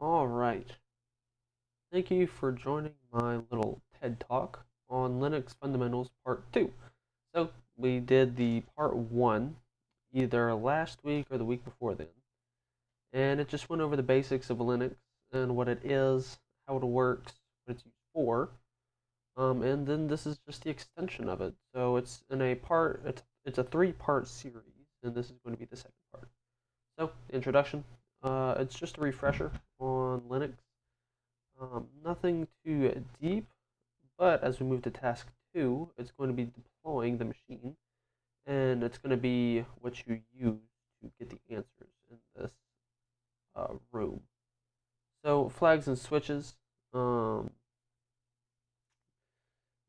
All right. Thank you for joining my little TED Talk on Linux Fundamentals Part 2. So, we did the Part 1 either last week or the week before then, and it just went over the basics of Linux and what it is, how it works, what it's used for, and then this is just the extension of it. So it's a three-part series, and this is going to be the second part. So, the introduction, it's just a refresher on Linux. Nothing too deep, but as we move to task 2, it's going to be deploying the machine, and it's going to be what you use to get the answers in this room. So flags and switches.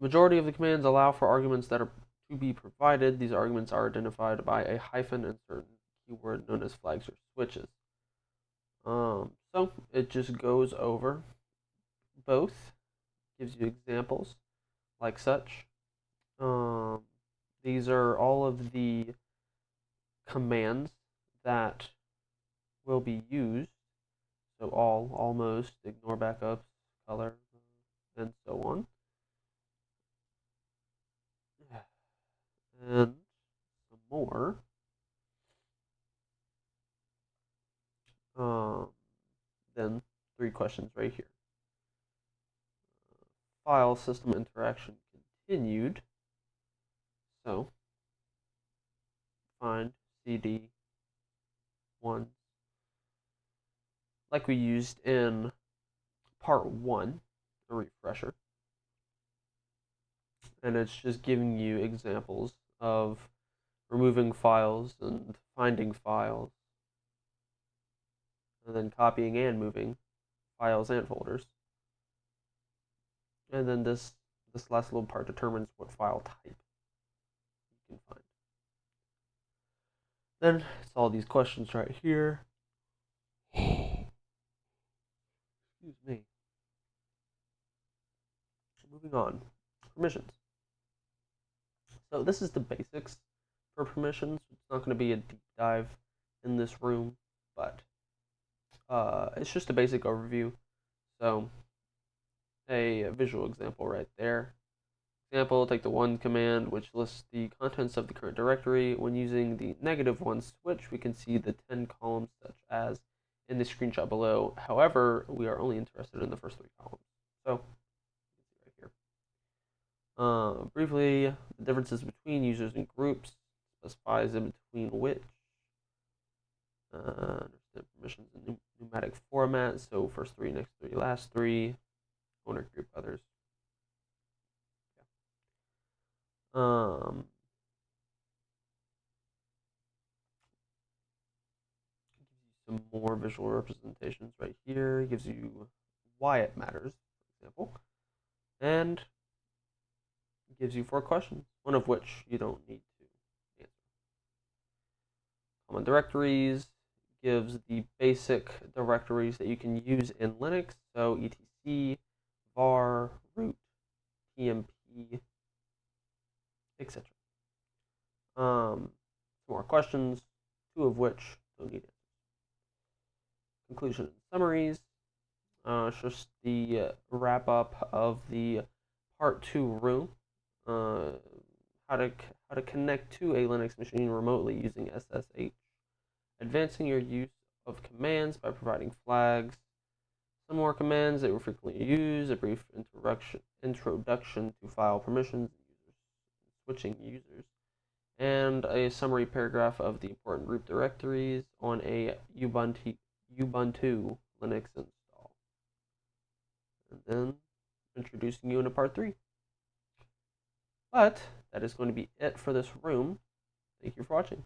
Majority of the commands allow for arguments that are to be provided. These arguments are identified by a hyphen and certain keyword known as flags or switches. So it just goes over both, gives you examples like such. Um, these are all of the commands that will be used. So all, almost, ignore backups, color, and so on. And some more. Um, then 3 questions right here. File system interaction continued. So find CD 1 like we used in part 1, a refresher. And it's just giving you examples of removing files and finding files, and then copying and moving files and folders. And then this last little part determines what file type you can find. Then it's all these questions right here. Excuse me. Moving on. Permissions. So this is the basics for permissions. It's not going to be a deep dive in this room, but it's just a basic overview. So a visual example right there. Example, take the one command, which lists the contents of the current directory. When using the -1 switch, we can see the 10 columns, such as in the screenshot below. However, we are only interested in the first 3 columns. So, you can see right here. Briefly, the differences between users and groups, specifies in between which. Understand permissions in pneumatic format, so first 3, next 3, last 3, owner group, others. Um, some more visual representations right here. It gives you why it matters, for example, and gives you 4 questions, one of which you don't need to answer. Common directories gives the basic directories that you can use in Linux, so etc, var, root, tmp, etc. Some more questions, 2 of which don't need answers. Conclusion and summaries. It's just the wrap up of the part 2 room. Uh, how to connect to a Linux machine remotely using SSH. Advancing your use of commands by providing flags. Some more commands that we frequently use. A brief introduction to file permissions, switching users, and a summary paragraph of the important group directories on a Ubuntu Linux install. And then introducing you into part 3. But that is going to be it for this room. Thank you for watching.